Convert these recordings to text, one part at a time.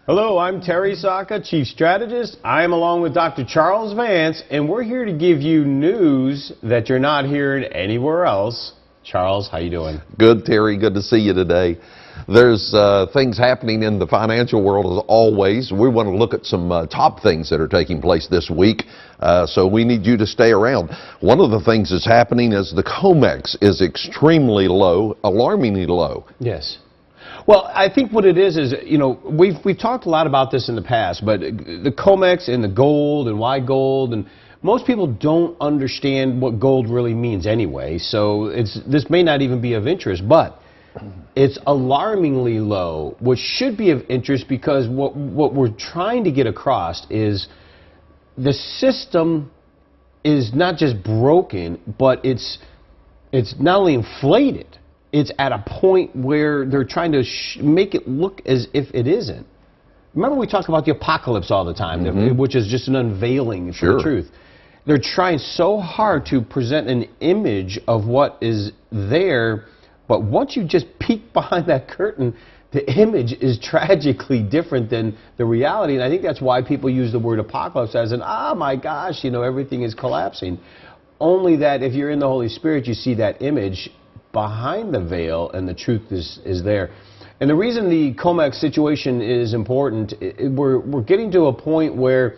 Hello, I'm Terry Sacka, Chief Strategist. I am along with Dr. Charles Vance, and we're here to give you news that you're not hearing anywhere else. Charles, how you doing? Good, Terry. Good to see you today. There's things happening in the financial world as always. We want to look at some top things that are taking place this week, so we need you to stay around. One of the things that's happening is the Comex is extremely low, alarmingly low. Yes. Well, I think what it is, you know, we've talked a lot about this in the past, but the Comex and the gold and why gold, and most people don't understand what gold really means anyway, so this may not even be of interest, but it's alarmingly low, which should be of interest because what we're trying to get across is the system is not just broken, but it's not only inflated, it's at a point where they're trying to make it look as if it isn't. Remember we talk about the apocalypse all the time, which is just an unveiling for the truth. They're trying so hard to present an image of what is there, but once you just peek behind that curtain, the image is tragically different than the reality, and I think that's why people use the word apocalypse as an, oh my gosh, you know, everything is collapsing. Only that if you're in the Holy Spirit, you see that image behind the veil, and the truth is there. And the reason the Comex situation is important, we're getting to a point where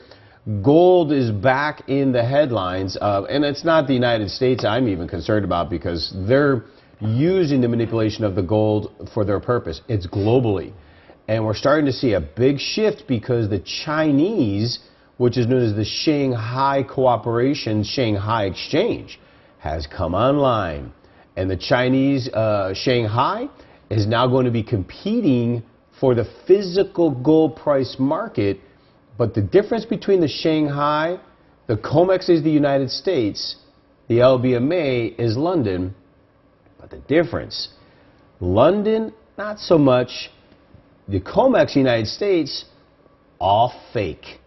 gold is back in the headlines, and it's not the United States I'm even concerned about because they're using the manipulation of the gold for their purpose. It's globally. And we're starting to see a big shift because the Chinese, which is known as the Shanghai Cooperation, Shanghai Exchange, has come online. And the Chinese Shanghai is now going to be competing for the physical gold price market. But the difference between the Shanghai, the Comex is the United States, the LBMA is London. But the difference, London, not so much. The Comex United States, all fake.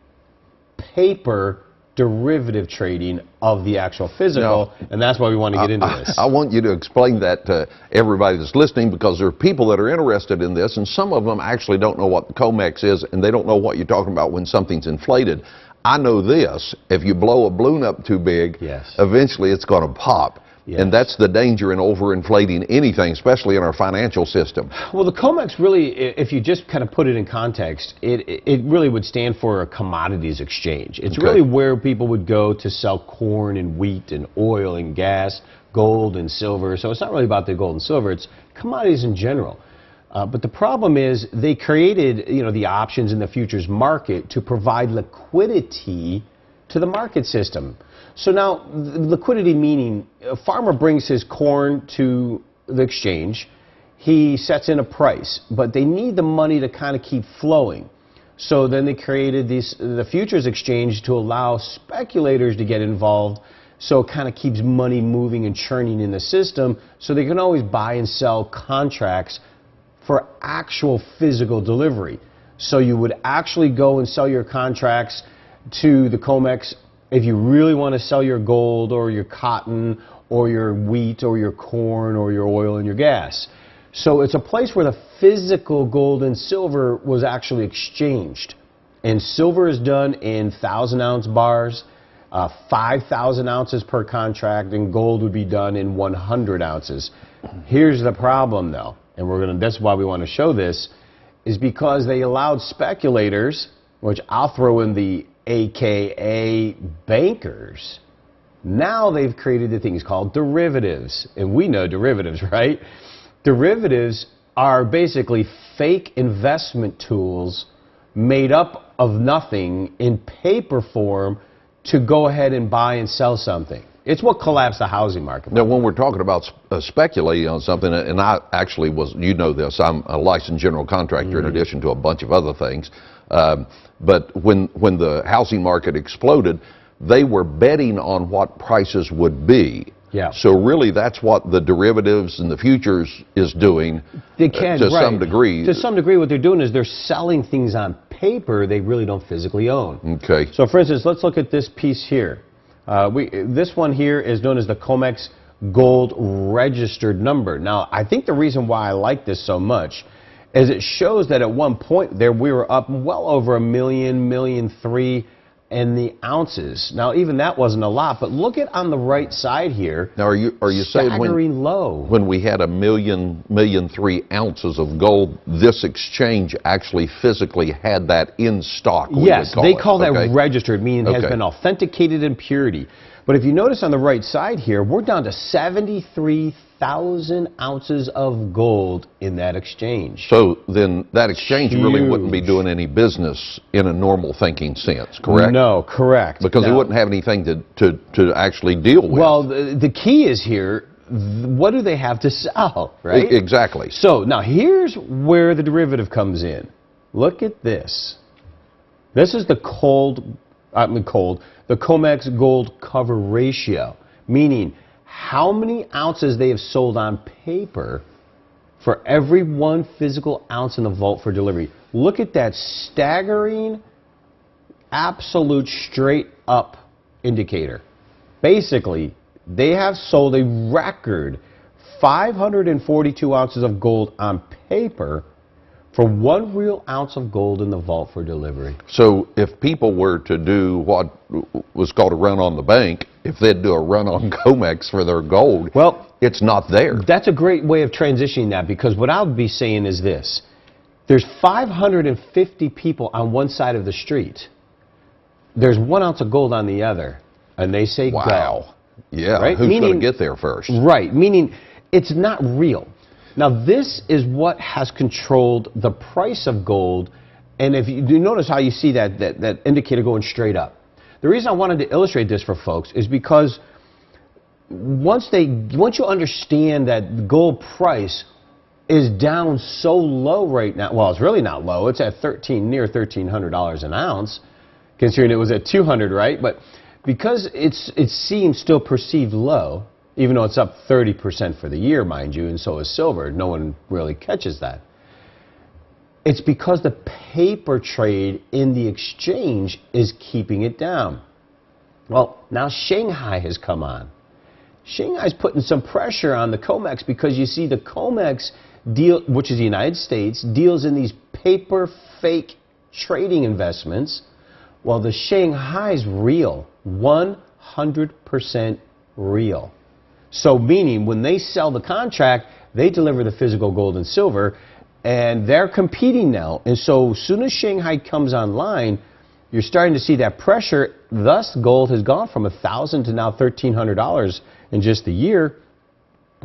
Paper derivative trading of the actual physical, and that's why we want to get into this. I want you to explain that to everybody that's listening because there are people that are interested in this, and some of them actually don't know what the Comex is, and they don't know what you're talking about when something's inflated. I know this, if you blow a balloon up too big, eventually it's going to pop. And that's the danger in overinflating anything, especially in our financial system. Well, the Comex really, if you just kind of put it in context, it really would stand for a commodities exchange. It's really where people would go to sell corn and wheat and oil and gas, gold and silver. So it's not really about the gold and silver, it's commodities in general. But the problem is they created, you know, the options in the futures market to provide liquidity to the market system. So now, liquidity meaning a farmer brings his corn to the exchange, he sets in a price, but they need the money to kind of keep flowing. So then they created the futures exchange to allow speculators to get involved, so it kind of keeps money moving and churning in the system, so they can always buy and sell contracts for actual physical delivery. So you would actually go and sell your contracts to the Comex if you really want to sell your gold or your cotton or your wheat or your corn or your oil and your gas. So it's a place where the physical gold and silver was actually exchanged. And silver is done in 1,000-ounce bars, 5,000 ounces per contract, and gold would be done in 100 ounces. Here's the problem, though, and that's why we want to show this, is because they allowed speculators, which I'll throw in the AKA bankers. Now they've created the things called derivatives. And we know derivatives, right? Derivatives are basically fake investment tools made up of nothing in paper form to go ahead and buy and sell something. It's what collapsed the housing market. Now, when we're talking about speculating on something, and I actually was, you know this, I'm a licensed general contractor in addition to a bunch of other things. But when the housing market exploded, they were betting on what prices would be. So really that's what the derivatives and the futures is doing to some degree. To some degree what they're doing is they're selling things on paper they really don't physically own. So for instance, let's look at this piece here. This one here is known as the Comex Gold Registered Number. Now, I think the reason why I like this so much is it shows that at one point there we were up well over 1.3 million in the ounces. Now, even that wasn't a lot, but look at on the right side here. Now, are you saying staggering low? When we had 1.3 ounces of gold, this exchange actually physically had that in stock? Yes, they call that okay. registered, meaning it has been authenticated in purity. But if you notice on the right side here, we're down to 73,000 ounces of gold in that exchange. So then that exchange really wouldn't be doing any business in a normal thinking sense, correct? No, correct. Because they wouldn't have anything to actually deal with. Well, the key is here, what do they have to sell, right? Exactly. So now here's where the derivative comes in. Look at this. This is the the Comex gold cover ratio, meaning how many ounces they have sold on paper for every 1 physical ounce in the vault for delivery. Look at that staggering, absolute straight up indicator. Basically, they have sold a record 542 ounces of gold on paper for 1 real ounce of gold in the vault for delivery. So if people were to do what was called a run on the bank, if they'd do a run on Comex for their gold, well, it's not there. That's a great way of transitioning that, because what I would be saying is this. There's 550 people on one side of the street. There's 1 ounce of gold on the other. And they say wow. go. Yeah, right? Who's going to get there first? Right, meaning it's not real. Now, this is what has controlled the price of gold. And if you do notice how you see that indicator going straight up. The reason I wanted to illustrate this for folks is because once you understand that the gold price is down so low right now, well, it's really not low. It's at near $1,300 an ounce, considering it was at 200, right? But because it seems still perceived low, even though it's up 30% for the year, mind you, and so is silver. No one really catches that. It's because the paper trade in the exchange is keeping it down. Well, now Shanghai has come on. Shanghai's putting some pressure on the Comex because you see the Comex deal, which is the United States, deals in these paper fake trading investments, while the Shanghai's real, 100% real. So meaning when they sell the contract, they deliver the physical gold and silver, and they're competing now. And so as soon as Shanghai comes online, you're starting to see that pressure. Thus, gold has gone from $1,000 to now $1,300 in just a year.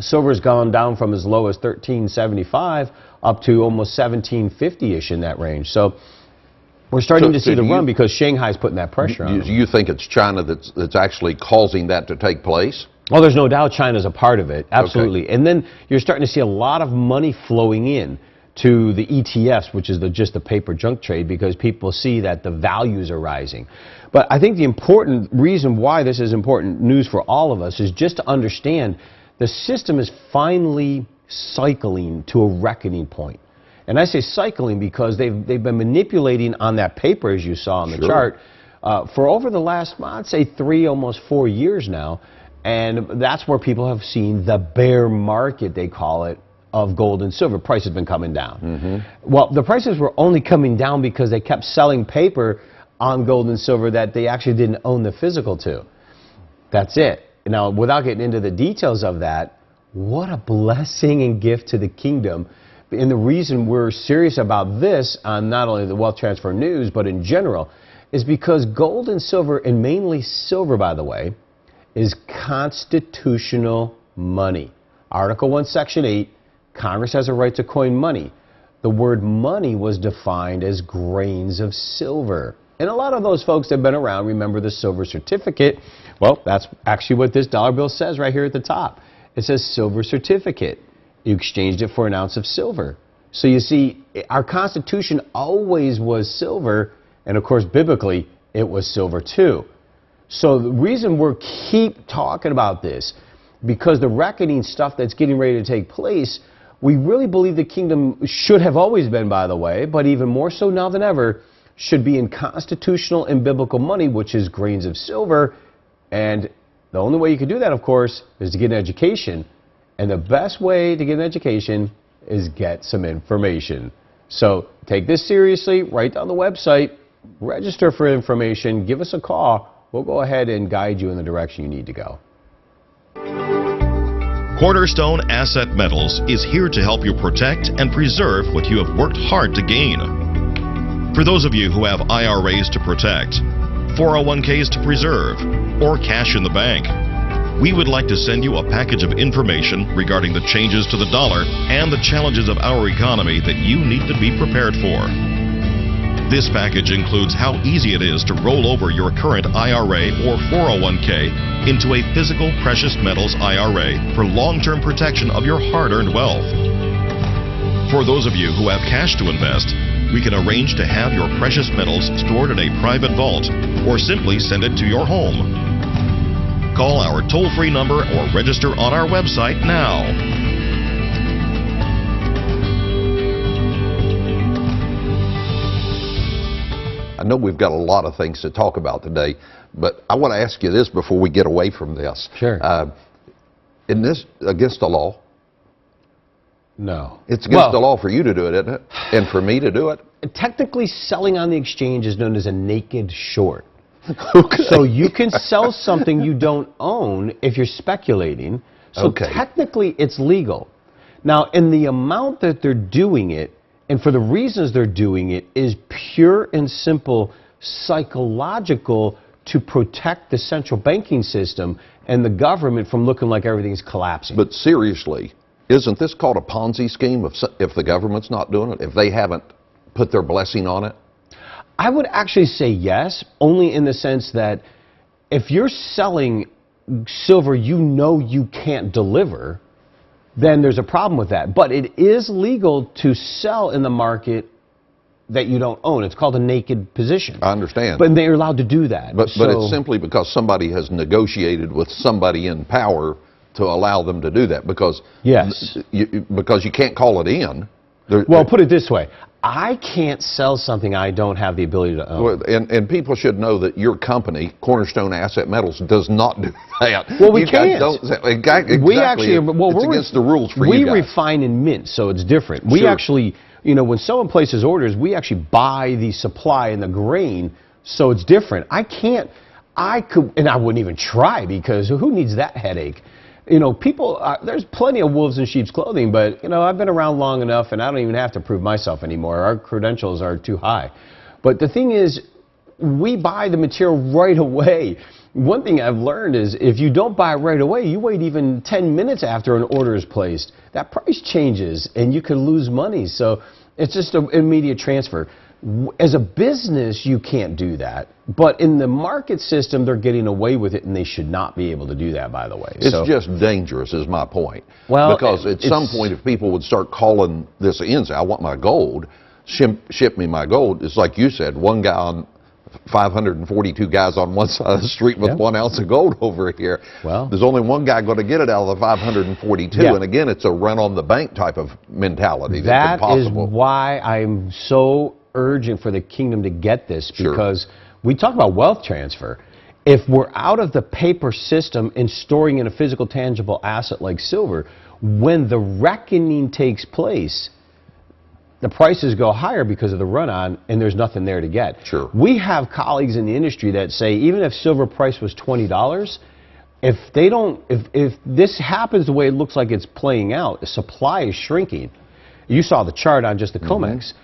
Silver's gone down from as low as $13.75 up to almost $17.50-ish in that range. So we're starting to see the run because Shanghai's putting that pressure on them. Do you think it's China that's actually causing that to take place? Oh, there's no doubt China's a part of it, absolutely. Okay. And then you're starting to see a lot of money flowing in to the ETFs, which is just the paper junk trade, because people see that the values are rising. But I think the important reason why this is important news for all of us is just to understand the system is finally cycling to a reckoning point. And I say cycling because they've been manipulating on that paper, as you saw on the chart, for over the last, I'd say 3, almost 4 years now. And that's where people have seen the bear market, they call it, of gold and silver. Price has been coming down. Mm-hmm. Well, the prices were only coming down because they kept selling paper on gold and silver that they actually didn't own the physical to. That's it. Now, without getting into the details of that, what a blessing and gift to the kingdom. And the reason we're serious about this on not only the Wealth Transfer News, but in general, is because gold and silver, and mainly silver, by the way, is constitutional money. Article 1, Section 8, Congress has a right to coin money. The word money was defined as grains of silver. And a lot of those folks that have been around remember the silver certificate. Well, that's actually what this dollar bill says right here at the top. It says silver certificate. You exchanged it for an ounce of silver. So you see, our Constitution always was silver, and of course, biblically, it was silver too. So the reason we keep talking about this, because the reckoning stuff that's getting ready to take place, we really believe the kingdom should have always been, by the way, but even more so now than ever, should be in constitutional and biblical money, which is grains of silver. And the only way you can do that, of course, is to get an education. And the best way to get an education is get some information. So take this seriously, write down the website, register for information, give us a call. We'll go ahead and guide you in the direction you need to go. Cornerstone Asset Metals is here to help you protect and preserve what you have worked hard to gain. For those of you who have IRAs to protect, 401ks to preserve, or cash in the bank, we would like to send you a package of information regarding the changes to the dollar and the challenges of our economy that you need to be prepared for. This package includes how easy it is to roll over your current IRA or 401k into a physical precious metals IRA for long-term protection of your hard-earned wealth. For those of you who have cash to invest, we can arrange to have your precious metals stored in a private vault or simply send it to your home. Call our toll-free number or register on our website now. I know we've got a lot of things to talk about today, but I want to ask you this before we get away from this. Sure. Isn't this against the law? No. It's against the law for you to do it, isn't it? And for me to do it? Technically, selling on the exchange is known as a naked short. Okay. So you can sell something you don't own if you're speculating. So technically, it's legal. Now, in the amount that they're doing it, and for the reasons they're doing it, is pure and simple psychological to protect the central banking system and the government from looking like everything's collapsing. But seriously, isn't this called a Ponzi scheme if the government's not doing it, if they haven't put their blessing on it? I would actually say yes, only in the sense that if you're selling silver you know you can't deliver, then there's a problem with that. But it is legal to sell in the market that you don't own. It's called a naked position. I understand. But they're allowed to do that. But it's simply because somebody has negotiated with somebody in power to allow them to do that. Because because you can't call it in. Well, put it this way. I can't sell something I don't have the ability to own. Well, and people should know that your company, Cornerstone Asset Metals, does not do that. Well, we can't. Exactly. We actually, it's against the rules for you guys. We refine and mint, so it's different. We actually, you know, when someone places orders, we actually buy the supply and the grain, so it's different. I could, and I wouldn't even try, because who needs that headache? You know, people, there's plenty of wolves in sheep's clothing, but, you know, I've been around long enough and I don't even have to prove myself anymore. Our credentials are too high. But the thing is, we buy the material right away. One thing I've learned is if you don't buy it right away, you wait even 10 minutes after an order is placed, that price changes and you can lose money. So it's just an immediate transfer. As a business, you can't do that. But in the market system, they're getting away with it, and they should not be able to do that, by the way. It's just dangerous, is my point. Well, because at some point, if people would start calling this in, say, I want my gold, ship me my gold, it's like you said, one guy on 542 guys on one side of the street with 1 ounce of gold over here. Well, there's only one guy going to get it out of the 542, and again, it's a run-on-the-bank type of mentality. That is why I'm so urgent for the kingdom to get this, because we talk about wealth transfer. If we're out of the paper system and storing in a physical tangible asset like silver, when the reckoning takes place, the prices go higher because of the run-on, and there's nothing there to get. We have colleagues in the industry that say even if silver price was $20, if this happens the way it looks like it's playing out, the supply is shrinking. You saw the chart on just the Comex.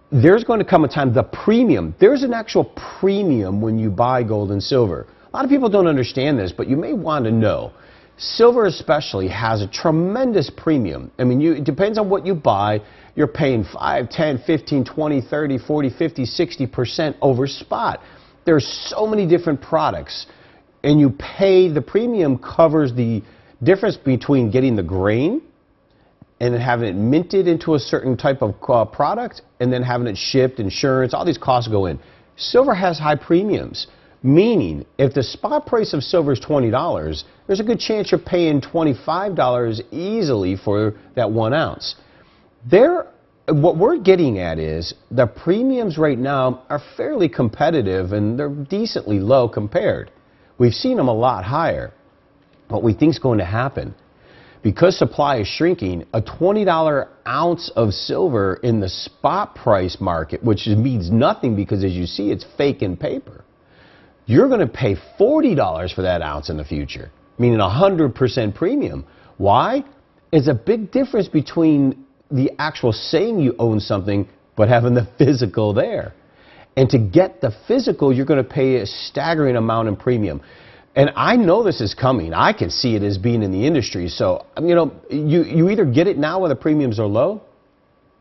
There's going to come a time, the premium, there's an actual premium when you buy gold and silver. A lot of people don't understand this, but you may want to know. Silver especially has a tremendous premium. I mean, it depends on what you buy. You're paying 5, 10, 15, 20, 30, 40, 50, 60% over spot. There's so many different products. And you pay, the premium covers the difference between getting the grain and then having it minted into a certain type of product, and then having it shipped, insurance, all these costs go in. Silver has high premiums, meaning if the spot price of silver is $20, there's a good chance you're paying $25 easily for that 1 ounce. What we're getting at is the premiums right now are fairly competitive, and they're decently low compared. We've seen them a lot higher. What we think is going to happen, because supply is shrinking, a $20 ounce of silver in the spot price market, which means nothing because, as you see, it's fake in paper. You're going to pay $40 for that ounce in the future, meaning 100% premium. Why? It's a big difference between the actual saying you own something but having the physical there. And to get the physical, you're going to pay a staggering amount in premium. And I know this is coming. I can see it as being in the industry. So, you know, you either get it now when the premiums are low,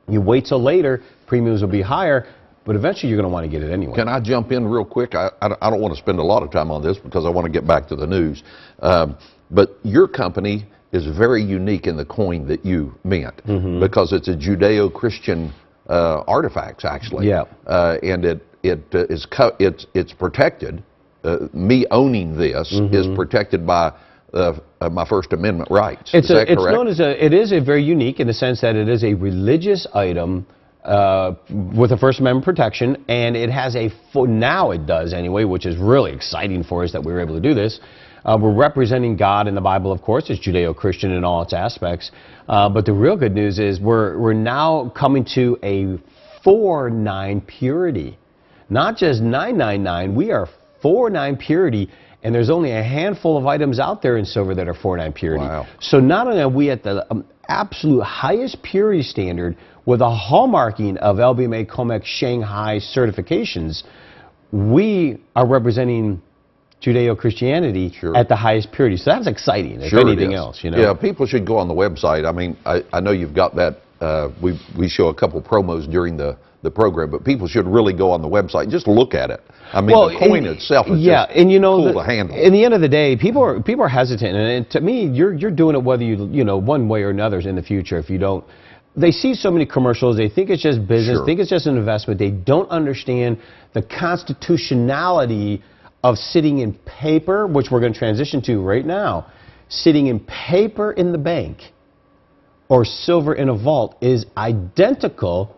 you wait till later, premiums will be higher, but eventually you're going to want to get it anyway. Can I jump in real quick? I don't want to spend a lot of time on this because I want to get back to the news. But your company is very unique in the coin that you mint because it's a Judeo-Christian artifacts, actually. Yeah. And it's protected. Me owning this is protected by my First Amendment rights. Is that correct? It's known as it is a very unique in the sense that it is a religious item with a First Amendment protection, and it has now it does anyway, which is really exciting for us that we were able to do this. We're representing God in the Bible, of course. It's Judeo-Christian in all its aspects. But the real good news is we're now coming to a 4-9 purity. Not just 999, we are 4-9 purity, and there's only a handful of items out there in silver that are 4-9 purity. Wow. So not only are we at the absolute highest purity standard with a hallmarking of LBMA Comex Shanghai certifications, we are representing Judeo-Christianity at the highest purity. So that's exciting, if anything else, you know. Yeah, people should go on the website. I mean, I know you've got that. We show a couple promos during the program, but people should really go on the website and just look at it. I mean, the coin itself is just and you know, cool to handle. In the end of the day, people are hesitant, and to me, you're doing it whether you know one way or another in the future. If you don't, they see so many commercials, they think it's just business, think it's just an investment. They don't understand the constitutionality of sitting in paper, which we're going to transition to right now. Sitting in paper in the bank or silver in a vault is identical,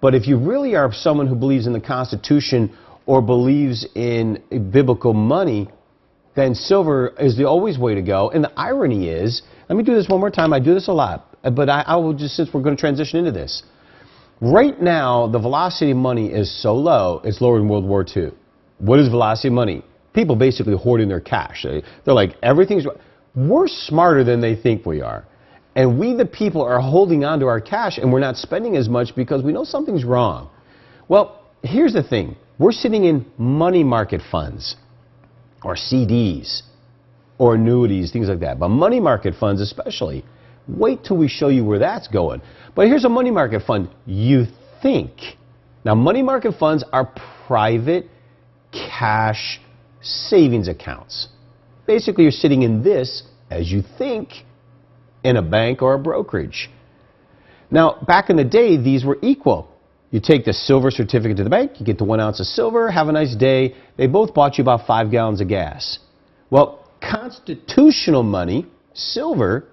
but if you really are someone who believes in the Constitution or believes in biblical money, then silver is the always way to go. And the irony is, let me do this one more time, I do this a lot, but I will just, since we're going to transition into this. Right now, the velocity of money is so low, it's lower than World War II. What is velocity of money? People basically hoarding their cash. They're like, everything's... We're smarter than they think we are. And we, the people, are holding on to our cash, and we're not spending as much because we know something's wrong. Well, here's the thing. We're sitting in money market funds, or CDs, or annuities, things like that. But money market funds especially, wait till we show you where that's going. But here's a money market fund, you think. Now, money market funds are private cash savings accounts. Basically, you're sitting in this, as you think, in a bank or a brokerage. Now, back in the day, these were equal. You take the silver certificate to the bank, you get the 1 ounce of silver, have a nice day. They both bought you about 5 gallons of gas. Well, constitutional money, silver,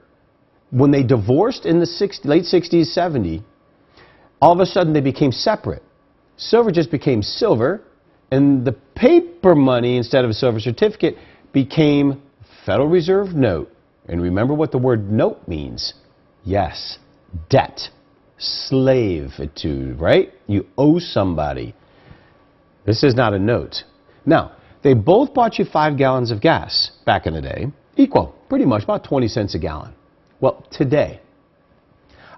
when they divorced in the late 60s, 70s, all of a sudden they became separate. Silver just became silver, and the paper money, instead of a silver certificate, became Federal Reserve note. And remember what the word note means. Yes, debt, slavitude, right? You owe somebody. This is not a note. Now, they both bought you 5 gallons of gas back in the day, equal, pretty much, about 20 cents a gallon. Well, today,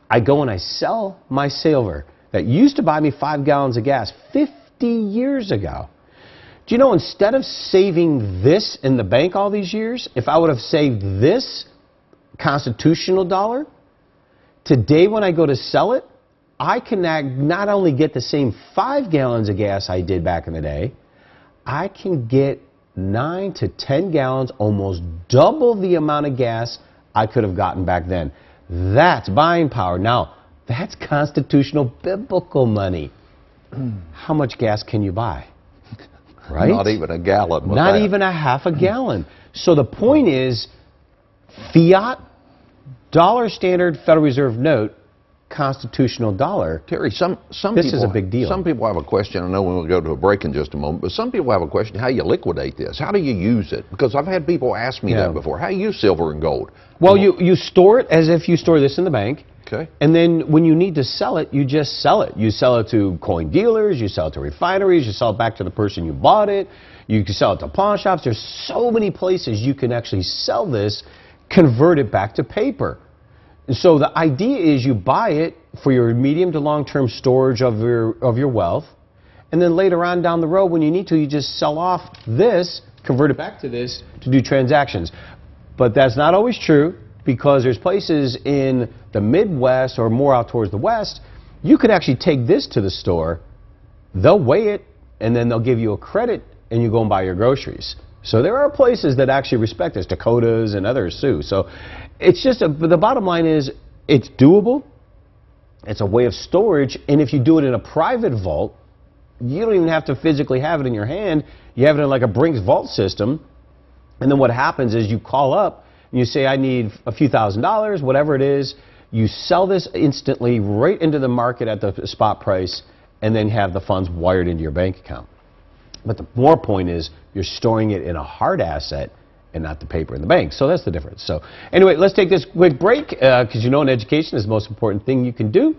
I go and I sell my silver that used to buy me 5 gallons of gas 50 years ago. Do you know, instead of saving this in the bank all these years, if I would have saved this constitutional dollar, today when I go to sell it, I can not only get the same 5 gallons of gas I did back in the day, I can get 9 to 10 gallons, almost double the amount of gas I could have gotten back then. That's buying power. Now, that's constitutional biblical money. How much gas can you buy? Right? Not even a gallon. Not even a half a gallon. So the point is, fiat, dollar standard Federal Reserve note constitutional dollar. Terry, some This people, is a big deal. Some people have a question. I know we'll go to a break in just a moment, but some people have a question: how you liquidate this? How do you use it? Because I've had people ask me that before. How do you use silver and gold? Well, you store it as if you store this in the bank. Okay. And then when you need to sell it, you just sell it. You sell it to coin dealers, you sell it to refineries, you sell it back to the person you bought it, you can sell it to pawn shops. There's so many places you can actually sell this, convert it back to paper. And so the idea is you buy it for your medium to long-term storage of your wealth, and then later on down the road when you need to, you just sell off this, convert it back to this to do transactions. But that's not always true, because there's places in the Midwest or more out towards the West, you could actually take this to the store, they'll weigh it, and then they'll give you a credit, and you go and buy your groceries. So there are places that actually respect this, Dakotas and others too. So it's just, the bottom line is, it's doable, it's a way of storage, and if you do it in a private vault, you don't even have to physically have it in your hand, you have it in like a Brinks vault system, and then what happens is you call up, and you say, I need a few $1,000s, whatever it is. You sell this instantly right into the market at the spot price, and then have the funds wired into your bank account. But the more point is, you're storing it in a hard asset and not the paper in the bank. So that's the difference. So anyway, let's take this quick break, because you know an education is the most important thing you can do.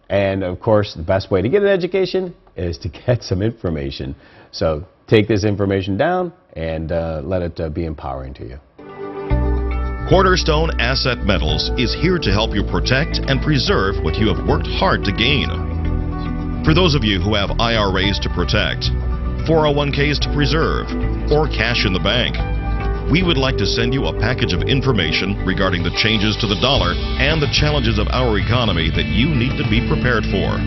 And of course, the best way to get an education is to get some information. So take this information down and let it be empowering to you. Cornerstone Asset Metals is here to help you protect and preserve what you have worked hard to gain. For those of you who have IRAs to protect, 401ks to preserve, or cash in the bank, we would like to send you a package of information regarding the changes to the dollar and the challenges of our economy that you need to be prepared for.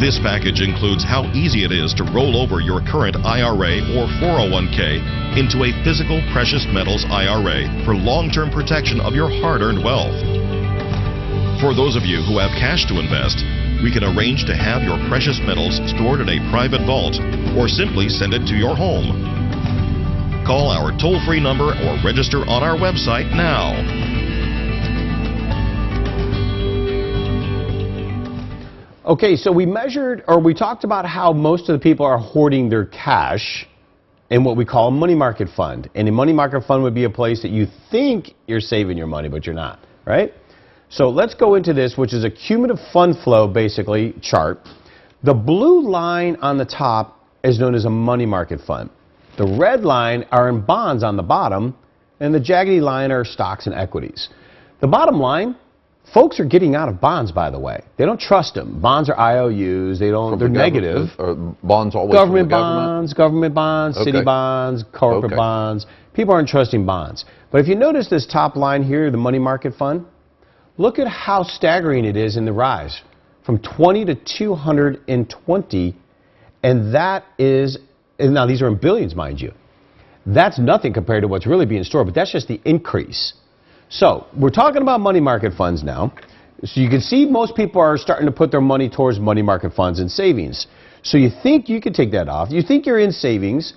This package includes how easy it is to roll over your current IRA or 401k into a physical precious metals IRA for long-term protection of your hard-earned wealth. For those of you who have cash to invest, we can arrange to have your precious metals stored in a private vault or simply send it to your home. Call our toll-free number or register on our website now. Okay, so we talked about how most of the people are hoarding their cash in what we call a money market fund. And a money market fund would be a place that you think you're saving your money, but you're not, right? So let's go into this, which is a cumulative fund flow, basically, chart. The blue line on the top is known as a money market fund. The red line are in bonds on the bottom, and the jaggedy line are stocks and equities. The bottom line, folks are getting out of bonds, by the way. They don't trust them. Bonds are IOUs. They're negative. Bonds always government from the government bonds, okay. city bonds, corporate Okay. bonds. People aren't trusting bonds. But if you notice this top line here, the money market fund, look at how staggering it is in the rise. From 20 to 220, and that is, and now these are in billions, mind you. That's nothing compared to what's really being stored, but that's just the increase. So we're talking about money market funds now. So you can see most people are starting to put their money towards money market funds and savings. So you think you can take that off. You think you're in savings,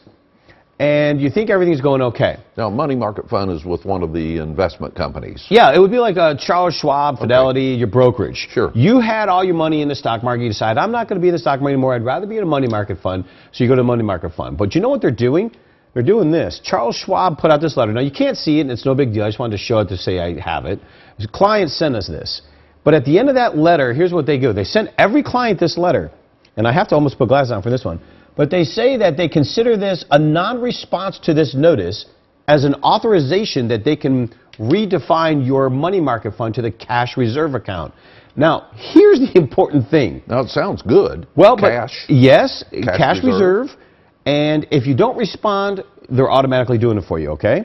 and you think everything's going okay. Now, money market fund is with one of the investment companies. Yeah, it would be like a Charles Schwab, Fidelity, your brokerage. Sure. You had all your money in the stock market. You decide, I'm not going to be in the stock market anymore. I'd rather be in a money market fund. So you go to a money market fund. But you know what they're doing? They're doing this. Charles Schwab put out this letter. Now, you can't see it, and it's no big deal. I just wanted to show it to say I have it. The client sent us this. But at the end of that letter, here's what they do. They sent every client this letter. And I have to almost put glasses on for this one. But they say that they consider this a non-response to this notice as an authorization that they can redefine your money market fund to the cash reserve account. Now, here's the important thing. Now, it sounds good. Well, cash. But yes, cash reserve. reserve. And if you don't respond, they're automatically doing it for you, okay?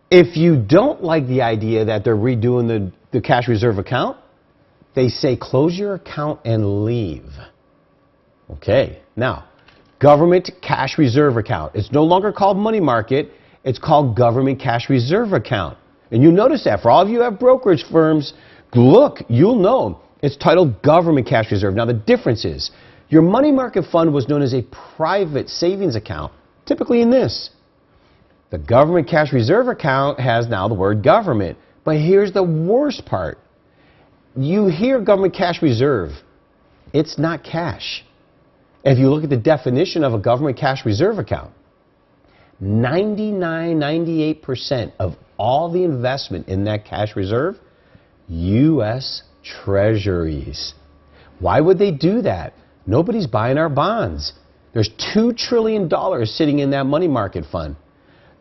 If you don't like the idea that they're redoing the cash reserve account, they say close your account and leave. Okay, now, government cash reserve account. It's no longer called money market. It's called government cash reserve account. And you notice that. For all of you who have brokerage firms, look, you'll know. It's titled government cash reserve. Now, the difference is your money market fund was known as a private savings account, typically in this. The government cash reserve account has now the word government. But here's the worst part. you hear government cash reserve. It's not cash. If you look at the definition of a government cash reserve account, 98% of all the investment in that cash reserve, U.S. Treasuries. Why would they do that? Nobody's buying our bonds. There's $2 trillion sitting in that money market fund.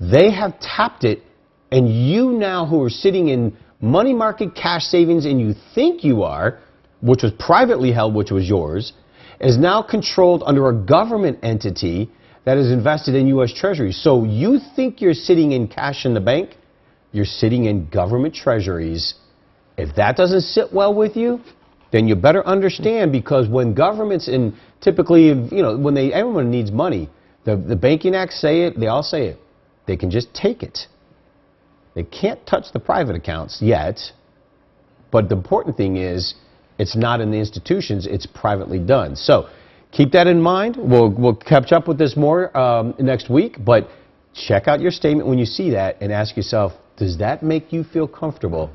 They have tapped it, and you now who are sitting in money market cash savings and you think you are, which was privately held, which was yours, is now controlled under a government entity that is invested in U.S. Treasuries. So you think you're sitting in cash in the bank, you're sitting in government treasuries. If that doesn't sit well with you, then you better understand, because when governments, and typically, when everyone needs money, the Banking Acts say it, they all say it. They can just take it. They can't touch the private accounts yet, but the important thing is it's not in the institutions, it's privately done. So keep that in mind. We'll catch up with this more next week, but check out your statement when you see that and ask yourself, does that make you feel comfortable?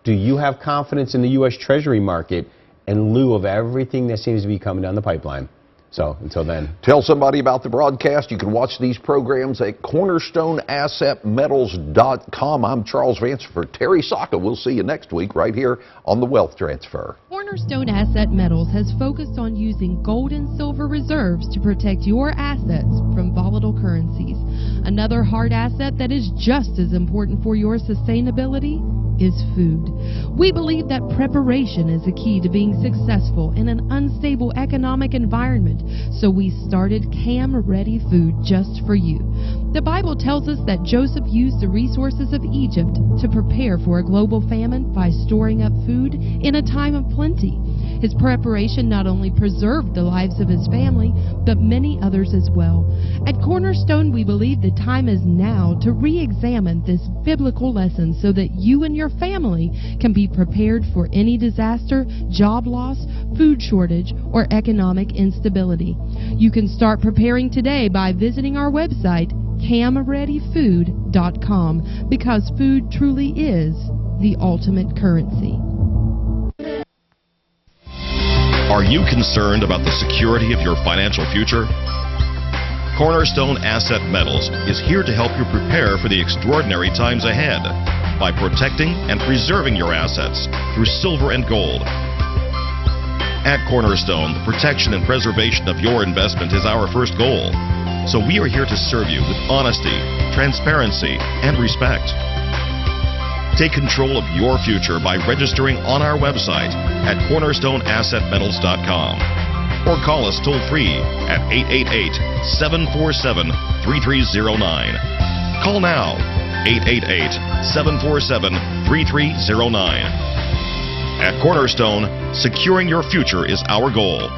Do you have confidence in the U.S. Treasury market in lieu of everything that seems to be coming down the pipeline? So until then. Tell somebody about the broadcast. You can watch these programs at cornerstoneassetmetals.com. I'm Charles Vance for Terry Sacka. We'll see you next week right here on The Wealth Transfer. Cornerstone Asset Metals has focused on using gold and silver reserves to protect your assets from volatile currencies. Another hard asset that is just as important for your sustainability is food. We believe that preparation is the key to being successful in an unstable economic environment, so we started Cam Ready Food just for you. The Bible tells us that Joseph used the resources of Egypt to prepare for a global famine by storing up food in a time of plenty. His preparation not only preserved the lives of his family, but many others as well. At Cornerstone, we believe the time is now to re-examine this biblical lesson so that you and your family can be prepared for any disaster, job loss, food shortage, or economic instability. You can start preparing today by visiting our website, camreadyfood.com, because food truly is the ultimate currency. Are you concerned about the security of your financial future? Cornerstone Asset Metals is here to help you prepare for the extraordinary times ahead by protecting and preserving your assets through silver and gold. At Cornerstone, the protection and preservation of your investment is our first goal. So we are here to serve you with honesty, transparency, and respect. Take control of your future by registering on our website at cornerstoneassetmetals.com or call us toll-free at 888-747-3309. Call now, 888-747-3309. At Cornerstone, securing your future is our goal.